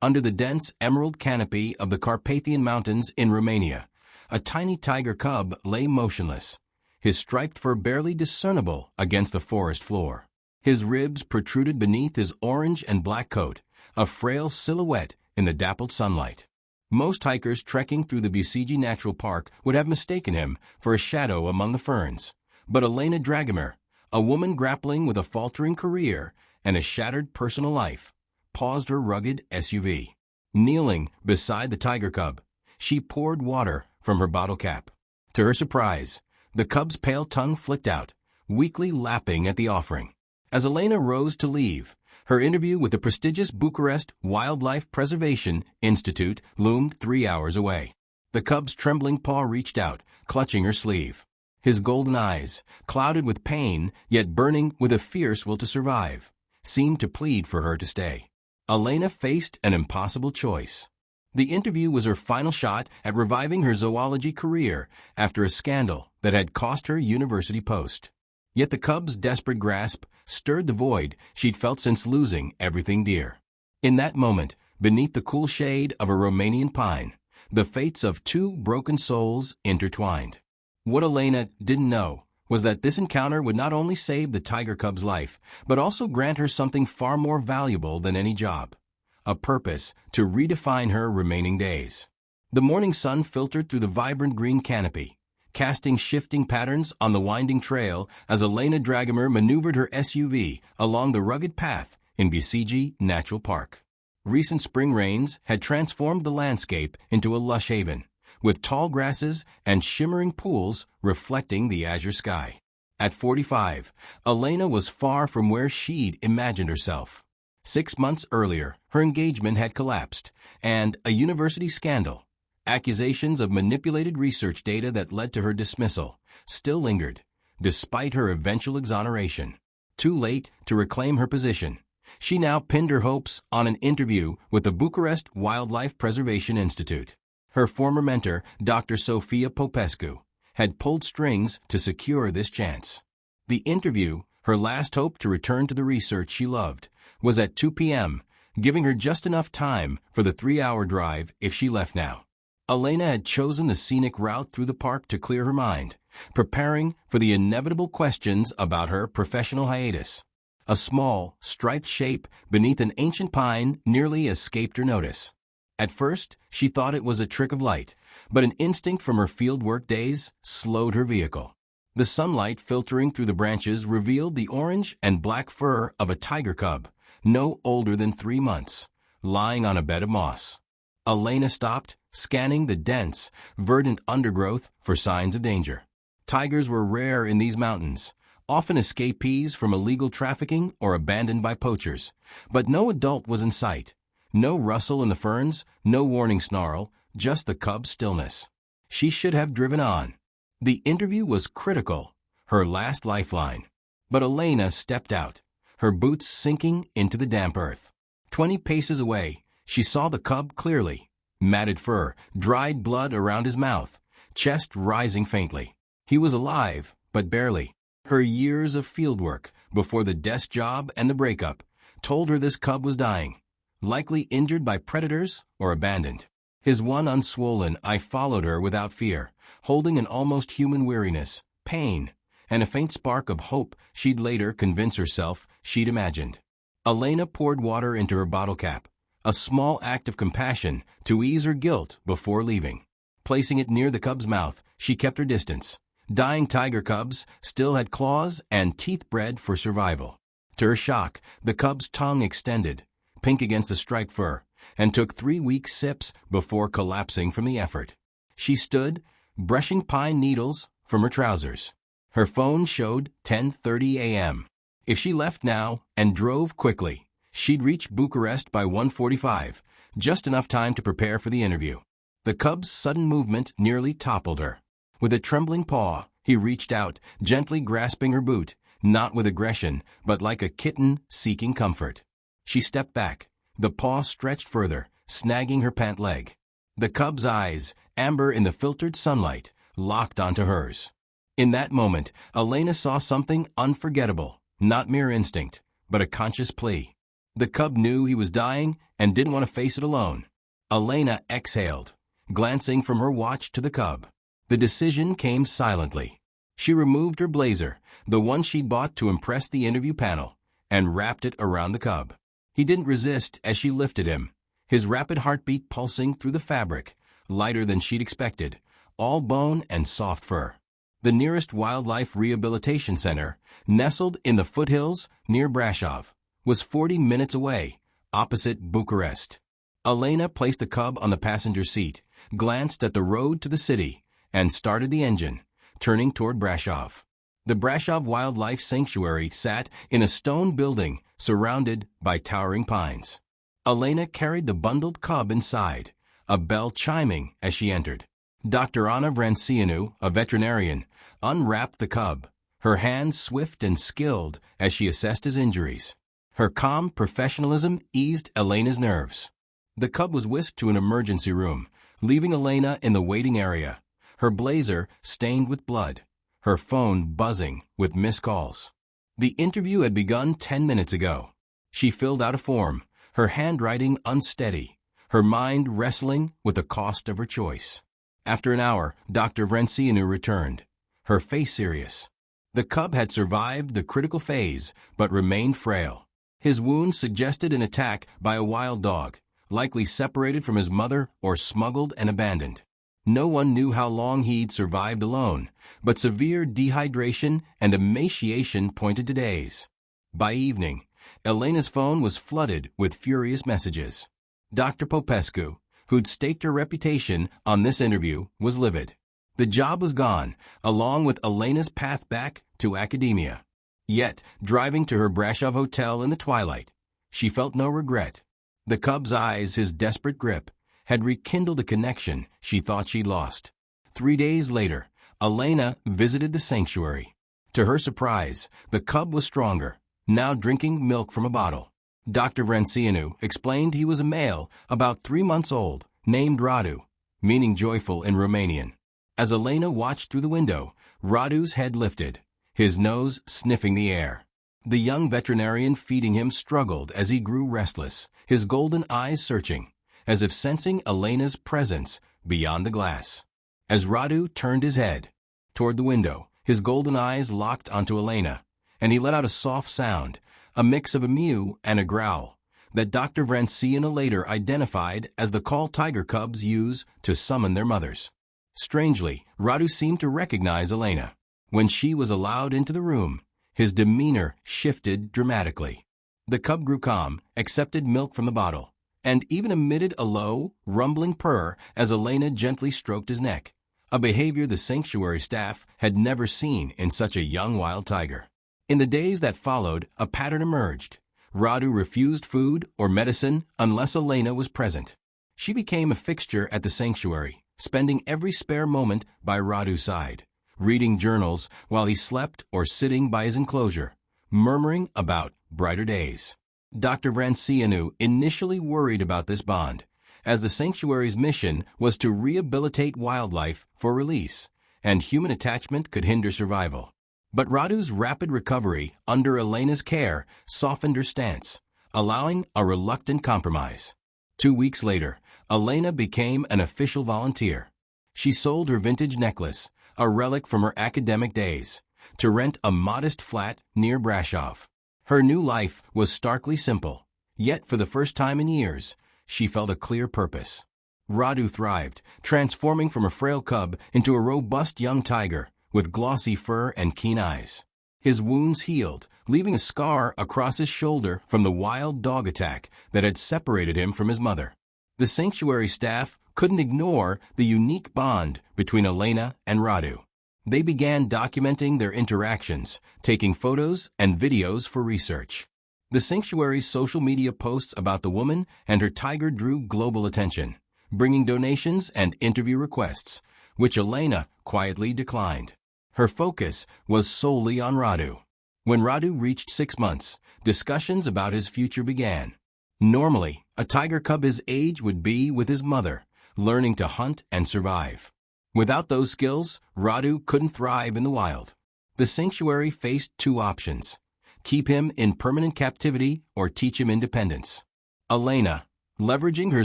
under the dense emerald canopy of the Carpathian Mountains in Romania, a tiny tiger cub lay motionless, his striped fur barely discernible against the forest floor. His ribs protruded beneath his orange and black coat, a frail silhouette in the dappled sunlight. Most hikers trekking through the Busigi Natural Park would have mistaken him for a shadow among the ferns. But Elena Dragomir, a woman grappling with a faltering career and a shattered personal life, paused her rugged SUV. Kneeling beside the tiger cub, she poured water from her bottle cap. To her surprise, the cub's pale tongue flicked out, weakly lapping at the offering. As Elena rose to leave, her interview with the prestigious Bucharest Wildlife Preservation Institute loomed 3 hours away. The cub's trembling paw reached out, clutching her sleeve. His golden eyes, clouded with pain yet burning with a fierce will to survive, seemed to plead for her to stay. Elena faced an impossible choice. The interview was her final shot at reviving her zoology career after a scandal that had cost her university post. Yet the cub's desperate grasp stirred the void she'd felt since losing everything dear. In that moment, beneath the cool shade of a Romanian pine, the fates of two broken souls intertwined. What Elena didn't know was that this encounter would not only save the tiger cub's life, but also grant her something far more valuable than any job: a purpose to redefine her remaining days. The morning sun filtered through the vibrant green canopy, casting shifting patterns on the winding trail as Elena Dragomir maneuvered her SUV along the rugged path in Busigi Natural Park. Recent spring rains had transformed the landscape into a lush haven, with tall grasses and shimmering pools reflecting the azure sky. At 45, Elena was far from where she'd imagined herself. 6 months earlier, her engagement had collapsed, and a university scandal, accusations of manipulated research data that led to her dismissal, still lingered, despite her eventual exoneration. Too late to reclaim her position, she now pinned her hopes on an interview with the Bucharest Wildlife Preservation Institute. Her former mentor, Dr. Sofia Popescu, had pulled strings to secure this chance. The interview, her last hope to return to the research she loved, was at 2 p.m., giving her just enough time for the 3-hour drive if she left now. Elena had chosen the scenic route through the park to clear her mind, preparing for the inevitable questions about her professional hiatus. A small, striped shape beneath an ancient pine nearly escaped her notice. At first, she thought it was a trick of light, but an instinct from her fieldwork days slowed her vehicle. The sunlight filtering through the branches revealed the orange and black fur of a tiger cub, no older than 3 months, lying on a bed of moss. Elena stopped, scanning the dense, verdant undergrowth for signs of danger. Tigers were rare in these mountains, often escapees from illegal trafficking or abandoned by poachers, but no adult was in sight. No rustle in the ferns, no warning snarl, just the cub's stillness. She should have driven on. The interview was critical, her last lifeline. But Elena stepped out, her boots sinking into the damp earth. 20 paces away, she saw the cub clearly. Matted fur, dried blood around his mouth, chest rising faintly. He was alive, but barely. Her years of fieldwork, before the desk job and the breakup, told her this cub was dying, likely injured by predators or abandoned. His one unswollen eye followed her without fear, holding an almost human weariness, pain, and a faint spark of hope she'd later convince herself she'd imagined. Elena poured water into her bottle cap, a small act of compassion to ease her guilt before leaving. Placing it near the cub's mouth, she kept her distance. Dying tiger cubs still had claws and teeth bred for survival. To her shock, the cub's tongue extended, pink against the striped fur, and took 3 weak sips before collapsing from the effort. She stood, brushing pine needles from her trousers. Her phone showed 10:30 a.m. If she left now and drove quickly, she'd reach Bucharest by 1:45, just enough time to prepare for the interview. The cub's sudden movement nearly toppled her. With a trembling paw, he reached out, gently grasping her boot, not with aggression, but like a kitten seeking comfort. She stepped back, the paw stretched further, snagging her pant leg. The cub's eyes, amber in the filtered sunlight, locked onto hers. In that moment, Elena saw something unforgettable, not mere instinct, but a conscious plea. The cub knew he was dying and didn't want to face it alone. Elena exhaled, glancing from her watch to the cub. The decision came silently. She removed her blazer, the one she'd bought to impress the interview panel, and wrapped it around the cub. He didn't resist as she lifted him, his rapid heartbeat pulsing through the fabric, lighter than she'd expected, all bone and soft fur. The nearest wildlife rehabilitation center, nestled in the foothills near Brasov, was 40 minutes away, opposite Bucharest. Elena placed the cub on the passenger seat, glanced at the road to the city, and started the engine, turning toward Brasov. The Brasov Wildlife Sanctuary sat in a stone building surrounded by towering pines. Elena carried the bundled cub inside, a bell chiming as she entered. Dr. Anna Vrancianu, a veterinarian, unwrapped the cub, her hands swift and skilled as she assessed his injuries. Her calm professionalism eased Elena's nerves. The cub was whisked to an emergency room, leaving Elena in the waiting area, her blazer stained with blood, her phone buzzing with missed calls. The interview had begun 10 minutes ago. She filled out a form, her handwriting unsteady, her mind wrestling with the cost of her choice. After an hour, Dr. Vrancianu returned, her face serious. The cub had survived the critical phase, but remained frail. His wounds suggested an attack by a wild dog, likely separated from his mother or smuggled and abandoned. No one knew how long he'd survived alone, but severe dehydration and emaciation pointed to days. By evening, Elena's phone was flooded with furious messages. Dr. Popescu, who'd staked her reputation on this interview, was livid. The job was gone, along with Elena's path back to academia. Yet, driving to her Brasov hotel in the twilight, she felt no regret. The cub's eyes, his desperate grip, had rekindled a connection she thought she'd lost. 3 days later, Elena visited the sanctuary. To her surprise, the cub was stronger, now drinking milk from a bottle. Dr. Vrancianu explained he was a male, about 3 months old, named Radu, meaning joyful in Romanian. As Elena watched through the window, Radu's head lifted, his nose sniffing the air. The young veterinarian feeding him struggled as he grew restless, his golden eyes searching, as if sensing Elena's presence beyond the glass. As Radu turned his head toward the window, his golden eyes locked onto Elena, and he let out a soft sound, a mix of a mew and a growl, that Dr. Vrancianu later identified as the call tiger cubs use to summon their mothers. Strangely, Radu seemed to recognize Elena. When she was allowed into the room, his demeanor shifted dramatically. The cub grew calm, accepted milk from the bottle, and even emitted a low, rumbling purr as Elena gently stroked his neck, a behavior the sanctuary staff had never seen in such a young wild tiger. In the days that followed, a pattern emerged. Radu refused food or medicine unless Elena was present. She became a fixture at the sanctuary, spending every spare moment by Radu's side, reading journals while he slept or sitting by his enclosure, murmuring about brighter days. Dr. Vrancianu initially worried about this bond, as the sanctuary's mission was to rehabilitate wildlife for release, and human attachment could hinder survival. But Radu's rapid recovery under Elena's care softened her stance, allowing a reluctant compromise. 2 weeks later, Elena became an official volunteer. She sold her vintage necklace, a relic from her academic days, to rent a modest flat near Brasov. Her new life was starkly simple, yet for the first time in years, she felt a clear purpose. Radu thrived, transforming from a frail cub into a robust young tiger with glossy fur and keen eyes. His wounds healed, leaving a scar across his shoulder from the wild dog attack that had separated him from his mother. The sanctuary staff couldn't ignore the unique bond between Elena and Radu. They began documenting their interactions, taking photos and videos for research. The sanctuary's social media posts about the woman and her tiger drew global attention, bringing donations and interview requests, which Elena quietly declined. Her focus was solely on Radu. When Radu reached 6 months, discussions about his future began. Normally, a tiger cub his age would be with his mother, learning to hunt and survive. Without those skills, Radu couldn't thrive in the wild. The sanctuary faced 2 options: keep him in permanent captivity, or teach him independence. Elena, leveraging her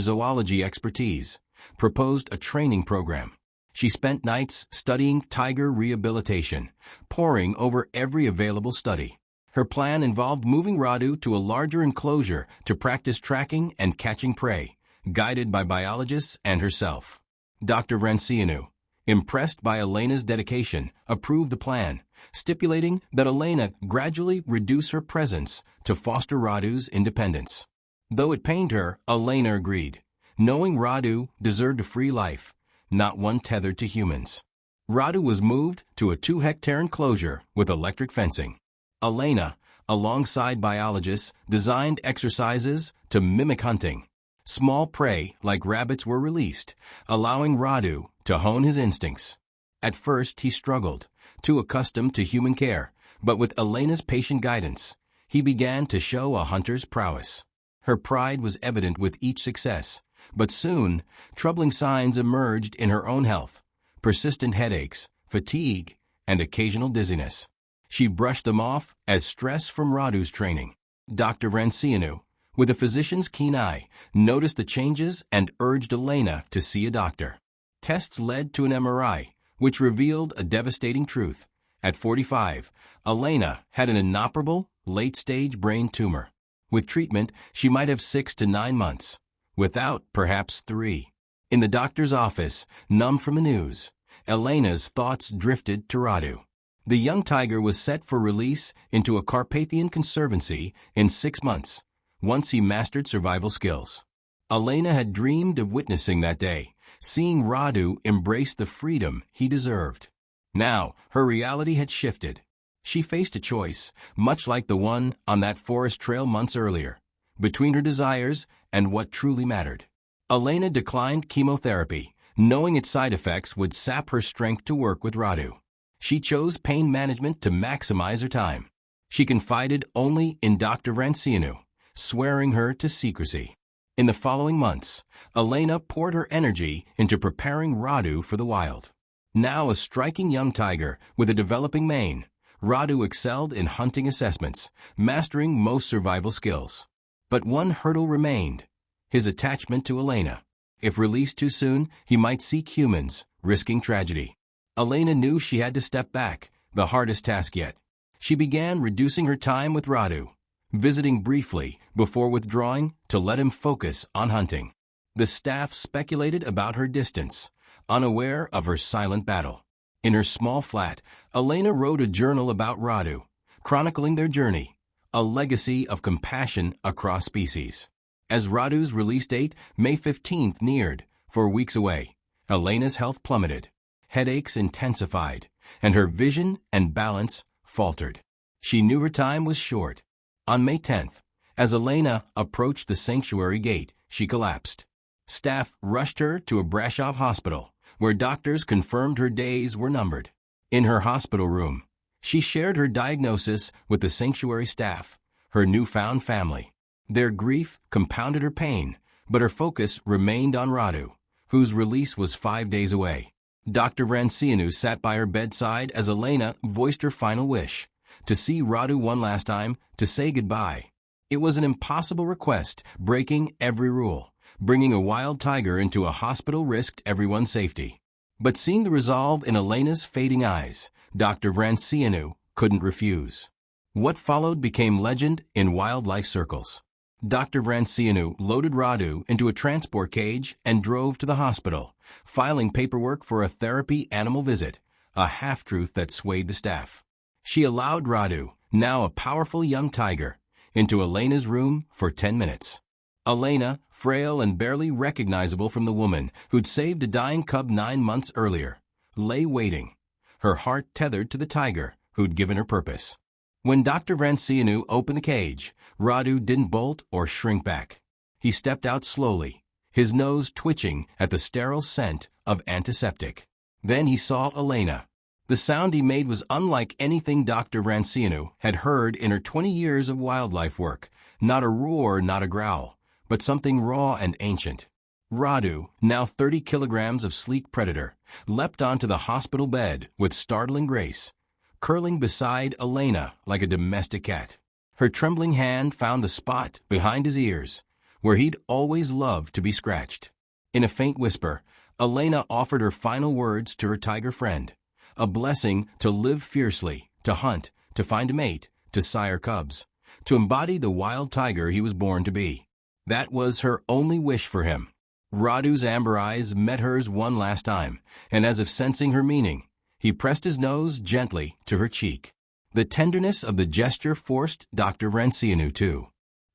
zoology expertise, proposed a training program. She spent nights studying tiger rehabilitation, poring over every available study. Her plan involved moving Radu to a larger enclosure to practice tracking and catching prey, guided by biologists and herself. Dr. Vrancianu, impressed by Elena's dedication, approved the plan, stipulating that Elena gradually reduce her presence to foster Radu's independence. Though it pained her, Elena agreed, knowing Radu deserved a free life, not one tethered to humans. Radu was moved to a 2-hectare enclosure with electric fencing. Elena, alongside biologists, designed exercises to mimic hunting. Small prey like rabbits were released, allowing Radu to hone his instincts. At first he struggled, too accustomed to human care, but with Elena's patient guidance, he began to show a hunter's prowess. Her pride was evident with each success, but soon, troubling signs emerged in her own health: persistent headaches, fatigue, and occasional dizziness. She brushed them off as stress from Radu's training. Dr. Vrancianu, with a physician's keen eye, noticed the changes and urged Elena to see a doctor. Tests led to an MRI, which revealed a devastating truth. At 45, Elena had an inoperable, late-stage brain tumor. With treatment, she might have 6 to 9 months. Without, perhaps 3. In the doctor's office, numb from the news, Elena's thoughts drifted to Radu. The young tiger was set for release into a Carpathian conservancy in 6 months, once he mastered survival skills. Elena had dreamed of witnessing that day, seeing Radu embrace the freedom he deserved. Now, her reality had shifted. She faced a choice, much like the one on that forest trail months earlier, between her desires and what truly mattered. Elena declined chemotherapy, knowing its side effects would sap her strength to work with Radu. She chose pain management to maximize her time. She confided only in Dr. Vrancianu, swearing her to secrecy. In the following months, Elena poured her energy into preparing Radu for the wild. Now a striking young tiger with a developing mane, Radu excelled in hunting assessments, mastering most survival skills. But one hurdle remained: his attachment to Elena. If released too soon, he might seek humans, risking tragedy. Elena knew she had to step back, the hardest task yet. She began reducing her time with Radu, visiting briefly before withdrawing to let him focus on hunting. The staff speculated about her distance, unaware of her silent battle. In her small flat, Elena wrote a journal about Radu, chronicling their journey, a legacy of compassion across species. As Radu's release date, May 15th, neared, 4 weeks away, Elena's health plummeted. Headaches intensified, and her vision and balance faltered. She knew her time was short. On May 10th, as Elena approached the sanctuary gate, she collapsed. Staff rushed her to a Brasov hospital, where doctors confirmed her days were numbered. In her hospital room, she shared her diagnosis with the sanctuary staff, her newfound family. Their grief compounded her pain, but her focus remained on Radu, whose release was 5 days away. Dr. Vrancianu sat by her bedside as Elena voiced her final wish: to see Radu one last time, to say goodbye. It was an impossible request, breaking every rule. Bringing a wild tiger into a hospital risked everyone's safety. But seeing the resolve in Elena's fading eyes, Dr. Vrancianu couldn't refuse. What followed became legend in wildlife circles. Dr. Vrancianu loaded Radu into a transport cage and drove to the hospital, filing paperwork for a therapy animal visit, a half-truth that swayed the staff. She allowed Radu, now a powerful young tiger, into Elena's room for 10 minutes. Elena, frail and barely recognizable from the woman who'd saved a dying cub 9 months earlier, lay waiting, her heart tethered to the tiger who'd given her purpose. When Dr. Vrancianu opened the cage, Radu didn't bolt or shrink back. He stepped out slowly, his nose twitching at the sterile scent of antiseptic. Then he saw Elena. The sound he made was unlike anything Dr. Vrancianu had heard in her 20 years of wildlife work. Not a roar, not a growl, but something raw and ancient. Radu, now 30 kilograms of sleek predator, leapt onto the hospital bed with startling grace, curling beside Elena like a domestic cat. Her trembling hand found the spot behind his ears, where he'd always loved to be scratched. In a faint whisper, Elena offered her final words to her tiger friend, a blessing to live fiercely, to hunt, to find a mate, to sire cubs, to embody the wild tiger he was born to be. That was her only wish for him. Radu's amber eyes met hers one last time, and as if sensing her meaning, he pressed his nose gently to her cheek. The tenderness of the gesture forced Dr. Vrancianu to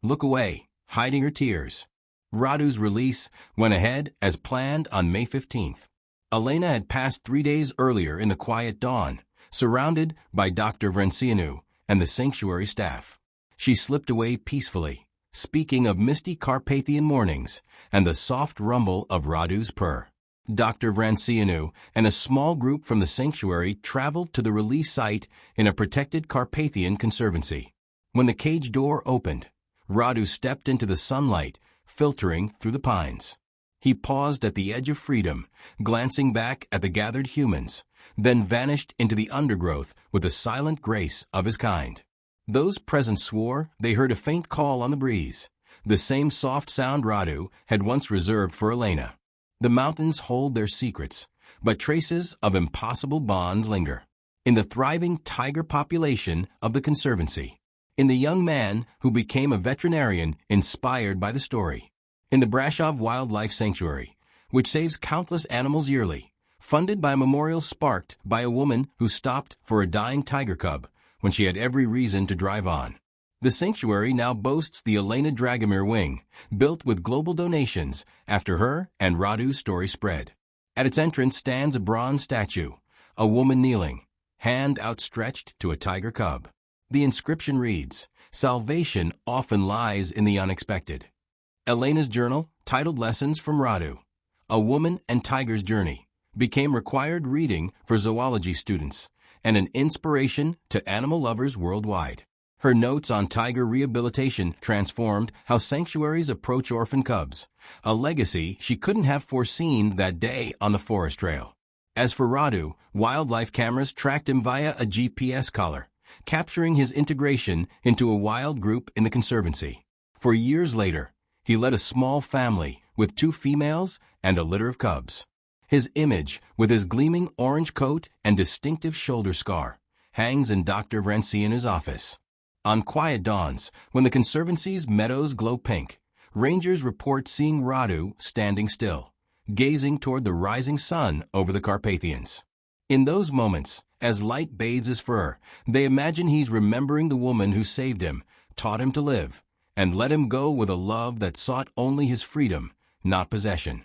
look away, hiding her tears. Radu's release went ahead as planned on May 15th. Elena had passed 3 days earlier in the quiet dawn, surrounded by Dr. Vrancianu and the sanctuary staff. She slipped away peacefully, speaking of misty Carpathian mornings and the soft rumble of Radu's purr. Dr. Vrancianu and a small group from the sanctuary traveled to the release site in a protected Carpathian conservancy. When the cage door opened, Radu stepped into the sunlight, filtering through the pines. He paused at the edge of freedom, glancing back at the gathered humans, then vanished into the undergrowth with the silent grace of his kind. Those present swore they heard a faint call on the breeze, the same soft sound Radu had once reserved for Elena. The mountains hold their secrets, but traces of impossible bonds linger. In the thriving tiger population of the conservancy, in the young man who became a veterinarian inspired by the story, in the Brashov Wildlife Sanctuary, which saves countless animals yearly, funded by a memorial sparked by a woman who stopped for a dying tiger cub when she had every reason to drive on. The sanctuary now boasts the Elena Dragomir wing, built with global donations after her and Radu's story spread. At its entrance stands a bronze statue, a woman kneeling, hand outstretched to a tiger cub. The inscription reads, "Salvation often lies in the unexpected." Elena's journal, titled Lessons from Radu, A Woman and Tiger's Journey, became required reading for zoology students and an inspiration to animal lovers worldwide. Her notes on tiger rehabilitation transformed how sanctuaries approach orphan cubs, a legacy she couldn't have foreseen that day on the forest trail. As for Radu, wildlife cameras tracked him via a GPS collar, capturing his integration into a wild group in the conservancy. For years later, he led a small family with 2 females and a litter of cubs. His image, with his gleaming orange coat and distinctive shoulder scar, hangs in Dr. Vrancianu's office. On quiet dawns, when the conservancy's meadows glow pink, rangers report seeing Radu standing still, gazing toward the rising sun over the Carpathians. In those moments, as light bathes his fur, they imagine he's remembering the woman who saved him, taught him to live, and let him go with a love that sought only his freedom, not possession.